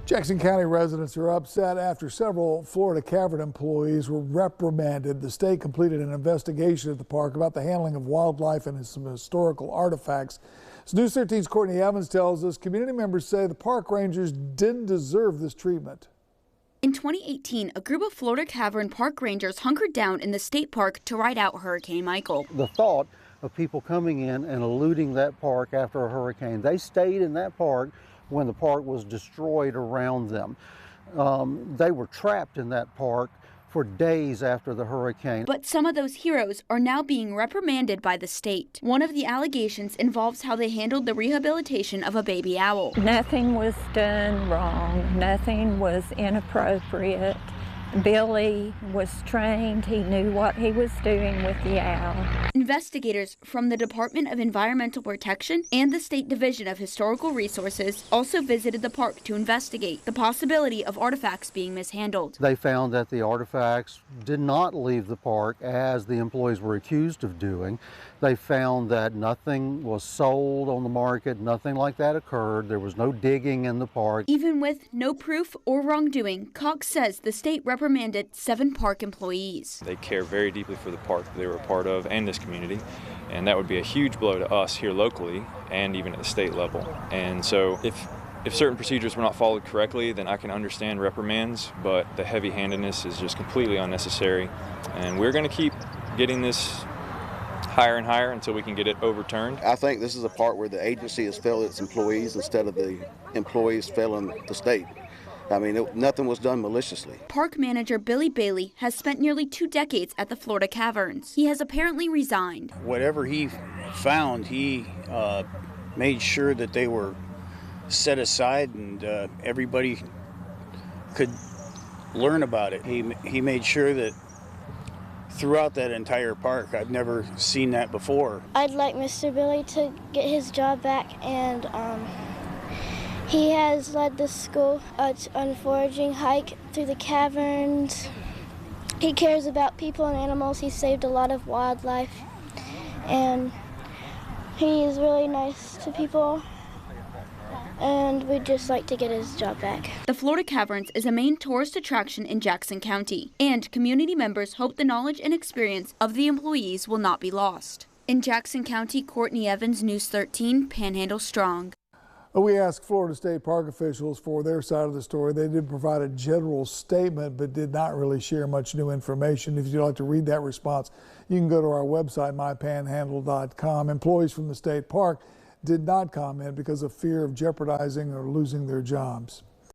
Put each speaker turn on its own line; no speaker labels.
Jackson County residents are upset after several Florida Cavern employees were reprimanded. The state completed an investigation at the park about the handling of wildlife and some historical artifacts. As News 13's Courtney Evans tells us, community members say the park rangers didn't deserve this treatment.
In 2018, a group of Florida Cavern park rangers hunkered down in the state park to ride out Hurricane Michael.
The thought of people coming in and eluding that park after a hurricane, they stayed in that park when the park was destroyed around them. They were trapped in that park for days after the hurricane.
But some of those heroes are now being reprimanded by the state. One of the allegations involves how they handled the rehabilitation of a baby owl.
Nothing was done wrong. Nothing was inappropriate. Billy was trained. He knew what he was doing with the owl.
Investigators from the Department of Environmental Protection and the State Division of Historical Resources also visited the park to investigate the possibility of artifacts being mishandled.
They found that the artifacts did not leave the park as the employees were accused of doing. They found that nothing was sold on the market, nothing like that occurred. There was no digging in the park.
Even with no proof or wrongdoing, Cox says the state reprimanded 7 park employees.
They care very deeply for the park that they were a part of and this community, and that would be a huge blow to us here locally and even at the state level. And so if certain procedures were not followed correctly, then I can understand reprimands, but the heavy-handedness is just completely unnecessary. And we're going to keep getting this higher and higher until we can get it overturned.
I think this is a part where the agency has failed its employees instead of the employees failing the state. I mean, nothing was done maliciously.
Park manager Billy Bailey has spent nearly 2 decades at the Florida Caverns. He has apparently resigned.
Whatever he found, he made sure that they were set aside and everybody could learn about it. He made sure that throughout that entire park, I've never seen that before.
I'd like Mr. Billy to get his job back, and he has led the school on a foraging hike through the caverns. He cares about people and animals. He saved a lot of wildlife, and he is really nice to people, and we'd just like to get his job back.
The Florida Caverns is a main tourist attraction in Jackson County, and community members hope the knowledge and experience of the employees will not be lost. In Jackson County, Courtney Evans, News 13, Panhandle Strong.
We asked Florida State Park officials for their side of the story. They did provide a general statement, but did not really share much new information. If you'd like to read that response, you can go to our website, mypanhandle.com. Employees from the state park did not comment because of fear of jeopardizing or losing their jobs.